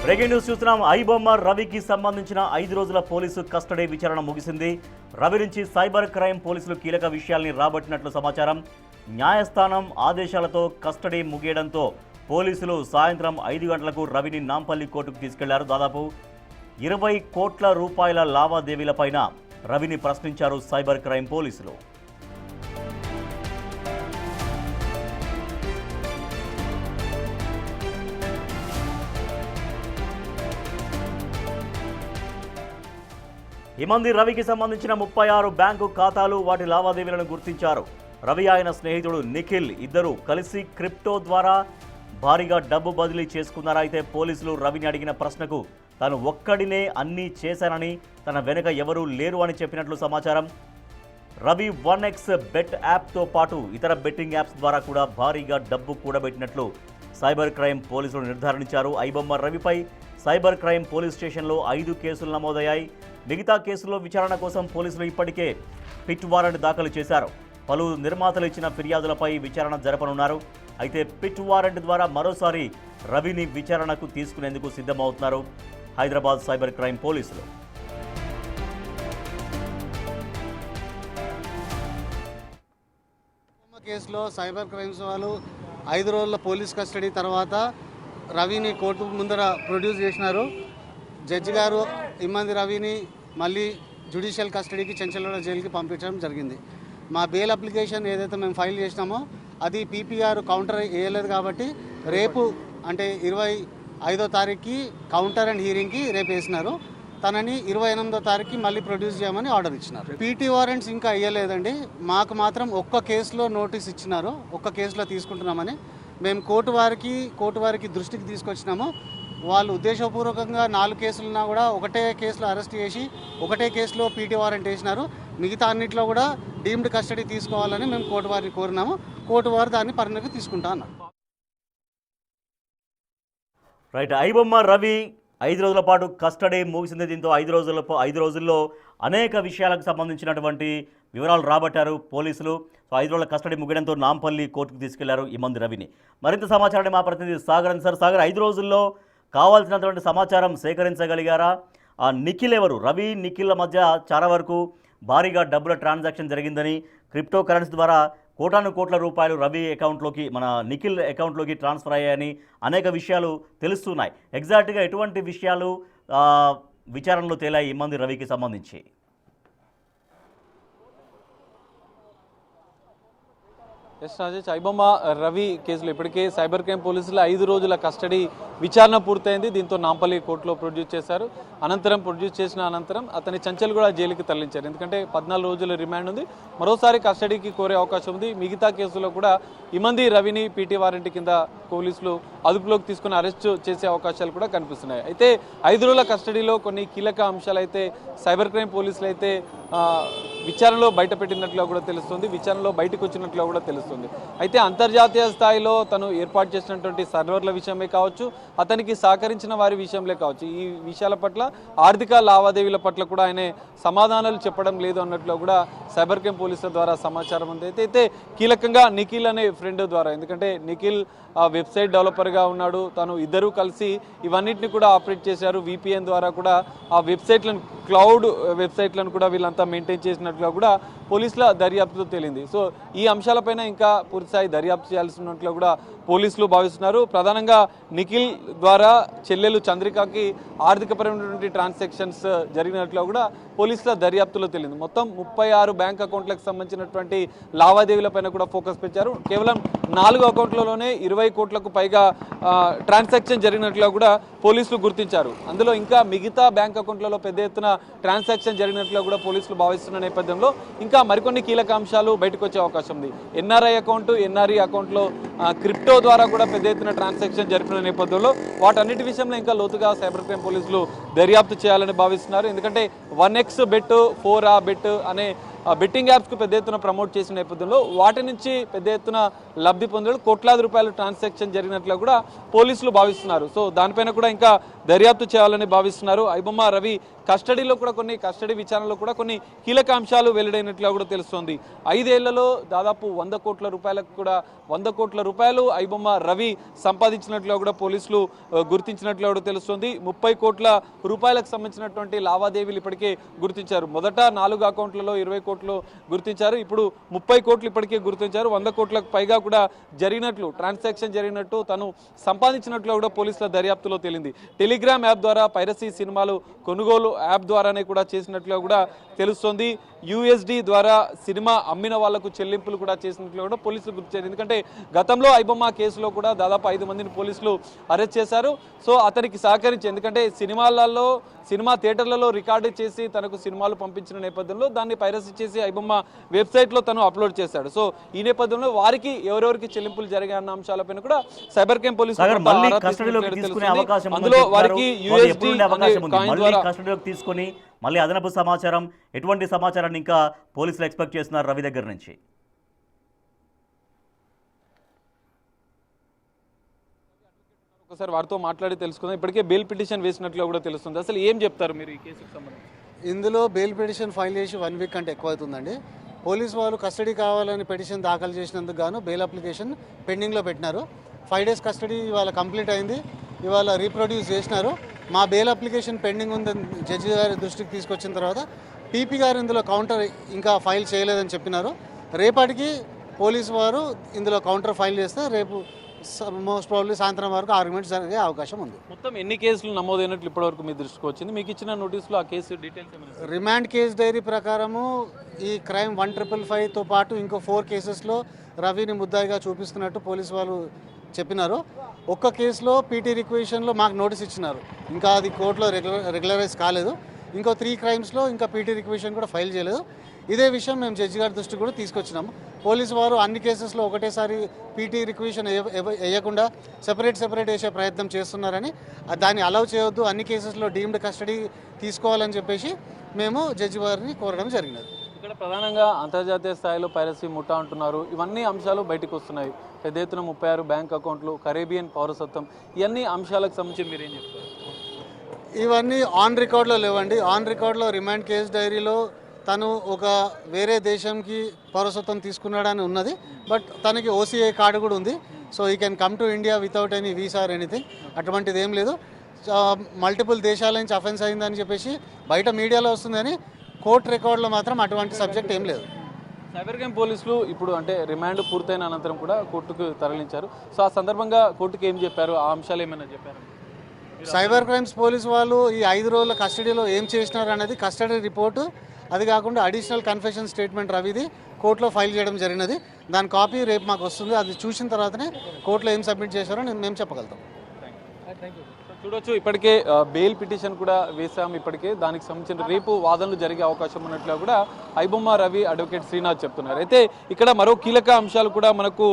Breaking news చూస్తున్నాం. ఐబొమ్మ రవికి సంబంధించిన 5 రోజుల పోలీసు కస్టడీ విచారణ ముగిసింది. రవి నుంచి సైబర్ క్రైమ్ పోలీసులు కీలక విషయాల్ని రాబట్టినట్లు సమాచారం. న్యాయస్థానం ఆదేశాలతో కస్టడీ ముగియడంతో పోలీసులు సాయంత్రం 5 గంటలకు రవిని నాంపల్లి కోర్టుకు తీసుకెళ్లారు. దాదాపు 20 కోట్ల రూపాయల లావాదేవీలపైన రవిని ప్రశ్నించారు సైబర్ క్రైమ్ పోలీసులు. ఇమంది రవికి సంబంధించిన 36 బ్యాంకు ఖాతాలు, వాటి లావాదేవీలను గుర్తించారు. రవి ఆయన స్నేహితుడు నిఖిల్ ఇద్దరు కలిసి క్రిప్టో ద్వారా భారీగా డబ్బు బదిలీ చేసుకున్నారు. అయితే పోలీసులు రవిని అడిగిన ప్రశ్నకు తాను ఒక్కడినే అన్నీ చేశానని, తన వెనుక ఎవరూ లేరు అని చెప్పినట్లు సమాచారం. రవి 1x బెట్ యాప్తో పాటు ఇతర బెట్టింగ్ యాప్స్ ద్వారా కూడా భారీగా డబ్బు కూడబెట్టినట్లు సైబర్ క్రైమ్ పోలీసులు నిర్ధారించారు. ఐబొమ్మ రవిపై సైబర్ క్రైమ్ పోలీస్ స్టేషన్లో 5 కేసులు నమోదయ్యాయి. మిగతా కేసుల్లో విచారణ కోసం పోలీసులు ఇప్పటికే పిట్ వారెంట్ దాఖలు చేశారు. పలు నిర్మాతలు ఇచ్చిన ఫిర్యాదులపై విచారణ జరపనున్నారు. అయితే పిట్ వారెంట్ ద్వారా మరోసారి రవిని విచారణకు తీసుకునేందుకు సిద్ధమవుతున్నారు హైదరాబాద్ సైబర్ క్రైమ్ పోలీసులు. కేసులో సైబర్ క్రైమ్స్ వాళ్ళు 5 రోజుల పోలీస్ కస్టడీ తర్వాత రవిని కోర్టు ముందర ప్రొడ్యూస్ చేసినారు. జడ్జి గారు ఇమ్మంది రవిని మళ్ళీ జ్యుడిషియల్ కస్టడీకి చెంచల్గూడ జైలుకి పంపించడం జరిగింది. మా బెయిల్ అప్లికేషన్ ఏదైతే మేము ఫైల్ చేసినామో అది పీపీ గారు కౌంటర్ వేయలేదు కాబట్టి రేపు అంటే 25వ తారీఖుకి కౌంటర్ అండ్ హీరింగ్కి రేపు వేసినారు. తనని 28వ తారీఖుకి మళ్ళీ ప్రొడ్యూస్ చేయమని ఆర్డర్ ఇచ్చినారు. పీటీ వారెంట్స్ ఇంకా అయ్యలేదండి. మాకు మాత్రం ఒక్క కేసులో నోటీస్ ఇచ్చినారు, ఒక్క కేసులో తీసుకుంటున్నామని. మేము కోర్టు వారికి దృష్టికి తీసుకొచ్చినాము. వాళ్ళు ఉద్దేశపూర్వకంగా 4 కేసులున్నా కూడా ఒకటే కేసులో అరెస్ట్ చేసి ఒకటే కేసులో పీటీ వారెంట్ వేసినారు. మిగతా అన్నింటిలో కూడా డీమ్డ్ కస్టడీ తీసుకోవాలని మేము కోర్టు వారిని కోరినాము. కోర్టు వారు దాన్ని పరిణతికి తీసుకుంటా అన్నారు. రైట్. ఐబొమ్మ రవి 5 రోజుల పాటు కస్టడీ ముగిసింది. దీంతో 5 రోజుల్లో అనేక విషయాలకు సంబంధించినటువంటి వివరాలు రాబట్టారు పోలీసులు. 5 రోజుల కస్టడీ ముగియడంతో నాంపల్లి కోర్టుకు తీసుకెళ్లారు ఇమంది రవిని. మరింత సమాచారాన్ని మా ప్రతినిధి సాగర్ సాగర్ 5 రోజుల్లో కావాల్సినటువంటి సమాచారం సేకరించగలిగారా? నిఖిల్ ఎవరు? రవి నిఖిల్ మధ్య చాలా వరకు భారీగా డబ్బుల ట్రాన్సాక్షన్ జరిగిందని, క్రిప్టో కరెన్సీ ద్వారా కోట్ల రూపాయలు రవి అకౌంట్లోకి, మన నిఖిల్ అకౌంట్లోకి ట్రాన్స్ఫర్ అయ్యాయని అనేక విషయాలు తెలుస్తున్నాయి. ఎగ్జాక్ట్గా ఎటువంటి విషయాలు విచారణలో తేలాయి ఇమ్మంది రవికి సంబంధించి? ఎస్ రాజేష్, ఐబొమ్మ రవి కేసులో ఇప్పటికే సైబర్ క్రైమ్ పోలీసులు 5 రోజుల కస్టడీ విచారణ పూర్తయింది. దీంతో నాంపల్లి కోర్టులో ప్రొడ్యూస్ చేశారు. ప్రొడ్యూస్ చేసిన అనంతరం అతని చంచల్గూడ జైలుకి తరలించారు. ఎందుకంటే 14 రోజుల రిమాండ్ ఉంది. మరోసారి కస్టడీకి కోరే అవకాశం ఉంది. మిగతా కేసులో కూడా ఇమంది రవిని పీటీ వారెంట్ కింద పోలీసులు అదుపులోకి తీసుకుని అరెస్ట్ చేసే అవకాశాలు కూడా కనిపిస్తున్నాయి. అయితే 5 రోజుల కస్టడీలో కొన్ని కీలక అంశాలు అయితే సైబర్ క్రైమ్ పోలీసులు అయితే విచారణలో బయటపెట్టినట్లుగా కూడా తెలుస్తుంది, విచారణలో బయటకు వచ్చినట్లుగా కూడా తెలుస్తుంది. అయితే అంతర్జాతీయ స్థాయిలో తను ఏర్పాటు చేసినటువంటి సర్వర్ల విషయమే కావచ్చు, అతనికి సహకరించిన వారి విషయంలో కావచ్చు, ఈ విషయాల పట్ల ఆర్థిక లావాదేవీల పట్ల కూడా ఆయన సమాధానాలు చెప్పడం లేదు అన్నట్లు కూడా సైబర్ క్రైమ్ పోలీసుల ద్వారా సమాచారం ఉంది. అయితే కీలకంగా నిఖిల్ అనే ఫ్రెండ్ ద్వారా, ఎందుకంటే నిఖిల్ వెబ్సైట్ డెవలపర్గా ఉన్నాడు, తను ఇద్దరూ కలిసి ఇవన్నిటిని కూడా ఆపరేట్ చేశారు. VPN ద్వారా కూడా ఆ వెబ్సైట్లను, క్లౌడ్ వెబ్సైట్లను కూడా వీళ్ళంతా మెయింటైన్ చేసినట్లుగా కూడా పోలీసుల దర్యాప్తుతో తేలింది. సో ఈ అంశాలపైన ఇంకా పూర్తిస్థాయి దర్యాప్తు చేయాల్సి ఉన్నట్లు కూడా పోలీసులు భావిస్తున్నారు. ప్రధానంగా నిఖిల్ ద్వారా చెల్లెలు చంద్రికకి ఆర్థికపరమైనటువంటి ట్రాన్సాక్షన్స్ జరిగినట్లు కూడా పోలీసుల దర్యాప్తులో తేలింది. మొత్తం 36 బ్యాంక్ అకౌంట్లకు సంబంధించినటువంటి లావాదేవీలపైన కూడా ఫోకస్ పెట్టారు. కేవలం 4 అకౌంట్లలోనే 20 కోట్లకు పైగా ట్రాన్సాక్షన్ జరిగినట్లుగా కూడా పోలీసులు గుర్తించారు. అందులో ఇంకా మిగతా బ్యాంక్ అకౌంట్లలో పెద్ద ఎత్తున ట్రాన్సాక్షన్ జరిగినట్లుగా కూడా పోలీసులు భావిస్తున్న నేపథ్యంలో ఇంకా మరికొన్ని కీలక అంశాలు బయటకు వచ్చే అవకాశం ఉంది. NRI అకౌంట్, NRE అకౌంట్లో క్రిప్టో ద్వారా కూడా పెద్ద ఎత్తున ట్రాన్సాక్షన్ జరిపిన నేపథ్యంలో వాటన్నిటి విషయంలో ఇంకా లోతుగా సైబర్ క్రైమ్ పోలీసులు దర్యాప్తు చేయాలని భావిస్తున్నారు. ఎందుకంటే 1x బెట్ 4A బెట్ అనే బెట్టింగ్ యాప్స్కు పెద్ద ఎత్తున ప్రమోట్ చేసిన నేపథ్యంలో వాటి నుంచి పెద్ద ఎత్తున లబ్ధి పొందడం కోట్లాది రూపాయలు ట్రాన్సాక్షన్ జరిగినట్లు కూడా పోలీసులు భావిస్తున్నారు. సో దానిపైన కూడా ఇంకా దర్యాప్తు చేయాలని భావిస్తున్నారు. ఐబొమ్మ రవి కస్టడీలో కూడా కస్టడీ విచారణలో కూడా కొన్ని కీలక అంశాలు వెల్లడైనట్లుగా కూడా తెలుస్తోంది. 5 ఏళ్లలో దాదాపు 100 కోట్ల రూపాయలకు కూడా 100 కోట్ల రూపాయలు ఐబొమ్మ రవి సంపాదించినట్లుగా కూడా పోలీసులు గుర్తించినట్లుగా కూడా తెలుస్తోంది. 30 కోట్ల రూపాయలకు సంబంధించినటువంటి లావాదేవీలు ఇప్పటికే గుర్తించారు. మొదట 4 అకౌంట్లలో 20 కోట్లు గుర్తించారు. ఇప్పుడు 30 కోట్లు ఇప్పటికే గుర్తించారు. 100 కోట్లకు పైగా కూడా ట్రాన్సాక్షన్ జరిగినట్టు తను సంపాదించినట్లు కూడా పోలీసుల దర్యాప్తులో తేలింది. టెలిగ్రామ్ యాప్ ద్వారా పైరసీ సినిమాలు కొనుగోలు యాప్ ద్వారానే కూడా చేసినట్లుగా కూడా తెలుస్తోంది. USD ద్వారా సినిమా అమ్మిన వాళ్లకు చెల్లింపులు కూడా చేసినట్లు కూడా పోలీసులు గుర్తించారు. ఎందుకంటే గతంలో ఐబొమ్మ కేసులో కూడా దాదాపు 5 మందిని పోలీసులు అరెస్ట్ చేశారు. సో అతనికి సహకరించి, ఎందుకంటే సినిమా థియేటర్లలో రికార్డు చేసి తనకు సినిమాలు పంపించిన నేపథ్యంలో దాన్ని పైరసీ చేసి ఐబొమ్మ వెబ్సైట్లో తను అప్లోడ్ చేశాడు. సో ఈ నేపథ్యంలో వారికి ఎవరెవరికి చెల్లింపులు జరిగాయన్న అంశాలపైన కూడా సైబర్ క్రైమ్ పోలీసులు అందులో వారికి USD కస్టడీలోకి తీసుకుని మళ్ళీ అదనపు సమాచారం, ఎటువంటి సమాచారాన్ని ఇంకా పోలీసులు ఎక్స్పెక్ట్ చేస్తున్నారు రవి దగ్గర నుంచి? ఒకసారి వారితో మాట్లాడి తెలుసుకుందాం. ఇప్పటికే బెయిల్ పిటిషన్ వేసినట్లు కూడా తెలుస్తుంది. అసలు ఏం చెప్తారు మీరు ఈ కేసుకు సంబంధించి? ఇందులో బెయిల్ పిటిషన్ ఫైల్ చేసి 1 వీక్ కంటే ఎక్కువ అవుతుందండి. పోలీసు వాళ్ళు కస్టడీ కావాలని పిటిషన్ దాఖలు చేసినందుకు గాను బెయిల్ అప్లికేషన్ పెండింగ్లో పెట్టినారు. 5 days కస్టడీ ఇవాళ కంప్లీట్ అయింది. ఇవాళ రీప్రొడ్యూస్ చేసినారు. మా బెయిల్ అప్లికేషన్ పెండింగ్ ఉందని జడ్జి గారి దృష్టికి తీసుకొచ్చిన తర్వాత పీపీ గారు ఇందులో కౌంటర్ ఇంకా ఫైల్ చేయలేదని చెప్పినారు. రేపటికి పోలీసు వారు ఇందులో కౌంటర్ ఫైల్ చేస్తే రేపు మోస్ట్ ప్రాబ్లీ సాయంత్రం వరకు ఆర్గ్యుమెంట్స్ జరిగే అవకాశం ఉంది. మొత్తం ఎన్ని కేసులు నమోదైనట్లు ఇప్పటివరకు మీ దృష్టికి వచ్చింది? మీకు ఇచ్చిన నోటీసులో ఆ కేసు డీటెయిల్స్ ఏమైనా? రిమాండ్ కేసు డైరీ ప్రకారము ఈ క్రైమ్ 1555తో పాటు ఇంకో 4 కేసెస్లో రవిని ముద్దాయిగా చూపిస్తున్నట్టు పోలీసు వాళ్ళు చెప్పినారు. ఒక్క కేసులో పీటీ రిక్వెషన్లో మాకు నోటీస్ ఇచ్చినారు. ఇంకా అది కోర్టులో రెగ్యులరైజ్ కాలేదు. ఇంకో 3 క్రైమ్స్లో ఇంకా పీటీ రిక్వెషన్ కూడా ఫైల్ చేయలేదు. ఇదే విషయం మేము జడ్జి గారి దృష్టికి కూడా తీసుకొచ్చినాము. పోలీసు వారు అన్ని కేసెస్లో ఒకటేసారి పీటీ రిక్వెషన్ వేయకుండా సెపరేట్ వేసే ప్రయత్నం చేస్తున్నారని, దాన్ని అలౌ చేయొద్దు, అన్ని కేసెస్లో డీమ్డ్ కస్టడీ తీసుకోవాలని చెప్పేసి మేము జడ్జి వారిని కోరడం జరిగినది. ఇక్కడ ప్రధానంగా అంతర్జాతీయ స్థాయిలో పైరసీ ముఠా అంటున్నారు. ఇవన్నీ అంశాలు బయటకు వస్తున్నాయి. పెద్ద ఎత్తున 36 బ్యాంక్ అకౌంట్లు, కరేబియన్ పౌరసత్వం, ఇవన్నీ అంశాలకు సంబంధించి మీరేం చెప్తారు? ఇవన్నీ ఆన్ రికార్డులో లేవండి. ఆన్ రికార్డులో రిమాండ్ కేసు డైరీలో తను ఒక వేరే దేశంకి పౌరసత్వం తీసుకున్నాడని ఉన్నది. బట్ తనకి OCI కార్డు కూడా ఉంది. సో ఈ can come to India without any visa or anything. అటువంటిది ఏం లేదు. మల్టిపుల్ దేశాల నుంచి అఫెన్స్ అయిందని చెప్పేసి బయట మీడియాలో వస్తుందని, కోర్టు రికార్డులో మాత్రం అటువంటి సబ్జెక్ట్ ఏం లేదు. సైబర్ క్రైమ్ పోలీసులు ఇప్పుడు అంటే రిమాండ్ పూర్తయిన అనంతరం కూడా కోర్టుకు తరలించారు. సో ఆ సందర్భంగా కోర్టుకు ఏం చెప్పారు? ఆ అంశాలు ఏమైనా చెప్పారు? సైబర్ క్రైమ్స్ పోలీసు వాళ్ళు ఈ 5 రోజుల కస్టడీలో ఏం చేసినారు అనేది కస్టడీ రిపోర్టు, అది కాకుండా అడిషనల్ కన్ఫెషన్ స్టేట్మెంట్ రవిది కోర్టులో ఫైల్ చేయడం జరిగినది. దాని కాపీ రేపు మాకు వస్తుంది. అది చూసిన తర్వాతనే కోర్టులో ఏం సబ్మిట్ చేశారో మేము చెప్పగలుగుతాం. చూడొచ్చు, ఇప్పటికే బెయిల్ పిటిషన్ కూడా వేసాం. ఇప్పటికే దానికి సంబంధించిన రేపు వాదనలు జరిగే అవకాశం ఉన్నట్లుగా కూడా ఐబొమ్మ రవి అడ్వకేట్ శ్రీనాథ్ చెప్తున్నారు. అయితే ఇక్కడ మరో కీలక అంశాలు కూడా మనకు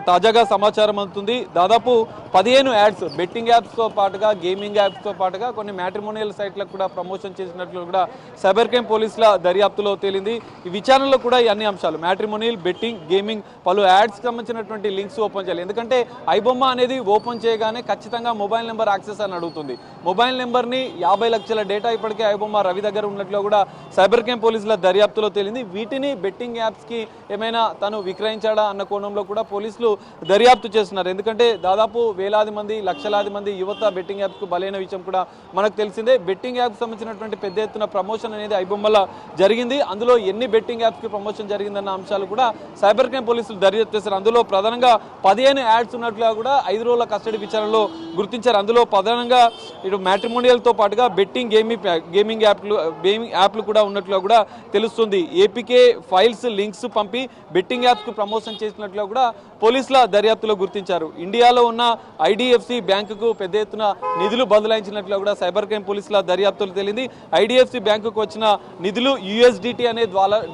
తాజాగా సమాచారం అందుతుంది. దాదాపు 15 యాడ్స్ బెట్టింగ్ యాప్స్తో పాటుగా గేమింగ్ యాప్స్తో పాటుగా కొన్ని మ్యాట్రిమోనియల్ సైట్లకు కూడా ప్రమోషన్ చేసినట్లు కూడా సైబర్ క్రైమ్ పోలీసుల దర్యాప్తులో తేలింది. ఈ విచారణలో కూడా ఈ అన్ని అంశాలు మ్యాట్రిమోనియల్, బెట్టింగ్, గేమింగ్, పలు యాడ్స్కి సంబంధించినటువంటి లింక్స్ ఓపెన్ చేయాలి. ఎందుకంటే ఐబొమ్మ అనేది ఓపెన్ చేయగానే ఖచ్చితంగా మొబైల్ నెంబర్ యాక్సెస్ అని అడుగుతుంది. మొబైల్ నెంబర్ని 50 లక్షల డేటా ఇప్పటికే ఐబొమ్మ రవి దగ్గర ఉన్నట్లు కూడా సైబర్ క్రైమ్ పోలీసుల దర్యాప్తులో తేలింది. వీటిని బెట్టింగ్ యాప్స్కి ఏమైనా తను విక్రయించాడా అన్న కోణంలో కూడా పోలీసులు దర్యాప్తు చేస్తున్నారు. ఎందుకంటే దాదాపు వేలాది మంది, లక్షలాది మంది యువత బెట్టింగ్ యాప్స్కు బలైన విషయం కూడా మనకు తెలిసిందే. బెట్టింగ్ యాప్కి సంబంధించినటువంటి పెద్ద ఎత్తున ప్రమోషన్ అనేది ఐబొమ్మల జరిగింది. అందులో ఎన్ని బెట్టింగ్ యాప్స్కి ప్రమోషన్ జరిగిందన్న అంశాలు కూడా సైబర్ క్రైమ్ పోలీసులు దర్యాప్తు చేశారు. అందులో ప్రధానంగా 15 యాడ్స్ ఉన్నట్లుగా కూడా 5 రోజుల కస్టడీ విచారణలో గుర్తించారు. అందులో ప్రధానంగా ఇటు మ్యాట్రిమోనియల్తో పాటుగా బెట్టింగ్, గేమింగ్ యాప్లు కూడా ఉన్నట్లుగా కూడా తెలుస్తుంది. ఏపీకే ఫైల్స్, లింక్స్ పంపి బెట్టింగ్ యాప్స్కు ప్రమోషన్ చేసినట్లుగా కూడా పోలీసుల దర్యాప్తులో గుర్తించారు. ఇండియాలో ఉన్న IDFC బ్యాంకుకు పెద్ద ఎత్తున నిధులు బదలాయించినట్లు కూడా సైబర్ క్రైమ్ పోలీసుల దర్యాప్తులు తేలింది. IDFC బ్యాంకుకు వచ్చిన నిధులు USDT అనే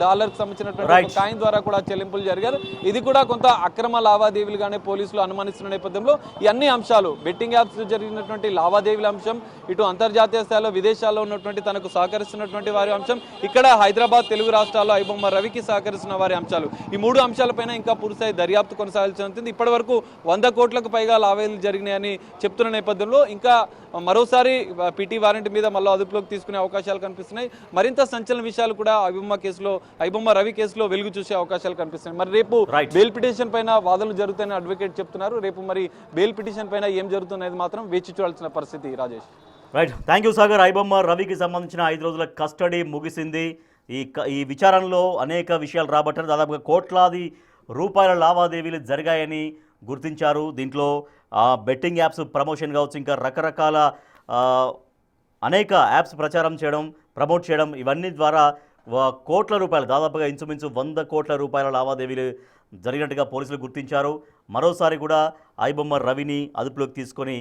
డాలర్కి సంబంధించినటువంటి కాయిన్ ద్వారా కూడా చెల్లింపులు జరిగారు. ఇది కూడా కొంత అక్రమ లావాదేవీలుగానే పోలీసులు అనుమానిస్తున్న నేపథ్యంలో ఈ అన్ని అంశాలు బెట్టింగ్ బెట్టింగ్ యాప్స్ జరిగినటువంటి లావాదేవీల అంశం, ఇటు అంతర్జాతీయ స్థాయిలో విదేశాల్లో ఉన్నటువంటి తనకు సహకరిస్తున్నటువంటి వారి అంశం, ఇక్కడ హైదరాబాద్ తెలుగు రాష్ట్రాల్లో ఐబొమ్మ రవికి సహకరిస్తున్న వారి అంశాలు, ఈ 3 అంశాలపైన ఇంకా పూర్తిస్థాయి దర్యాప్తు కొనసాగాల్సి ఉంటుంది. ఇప్పటి వరకు 100 కోట్లకు పైగా లావాదేవీలు జరిగినాయని చెప్తున్న నేపథ్యంలో ఇంకా మరోసారి పిటి వారెంట్ మీద మళ్ళీ అదుపులోకి తీసుకునే అవకాశాలు కనిపిస్తున్నాయి. మరింత సంచలన విషయాలు కూడా ఐబొమ్మ రవి కేసులో వెలుగు చూసే అవకాశాలు కనిపిస్తున్నాయి. మరి రేపు బెయిల్ పిటిషన్ పైన వాదనలు జరుగుతాయని అడ్వకేట్ చెప్తున్నారు. రేపు మరి బెయిల్ పిటిషన్ పైన ఏం జరుగుతున్నది మాత్రం వేచి చూడాల్సిన పరిస్థితి. Rajesh, right, thank you Sagar. IBomma రవికి సంబంధించిన 5 రోజుల కస్టడీ ముగిసింది. ఈ విచారణలో అనేక విషయాలు రాబట్టారు. దాదాపుగా కోట్లాది రూపాయల లావాదేవీలు జరిగాయని గుర్తించారు. దీంట్లో బెట్టింగ్ యాప్స్ ప్రమోషన్ కావచ్చు, ఇంకా రకరకాల అనేక యాప్స్ ప్రచారం చేయడం, ప్రమోట్ చేయడం, ఇవన్నీ ద్వారా కోట్ల రూపాయలు, దాదాపుగా ఇంచుమించు 100 కోట్ల రూపాయల లావాదేవీలు జరిగినట్టుగా పోలీసులు గుర్తించారు. మరోసారి కూడా ఐబొమ్మ రవిని అదుపులోకి తీసుకొని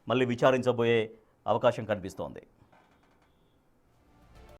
మళ్ళీ విచారించబోయే అవకాశం కనిపిస్తోంది.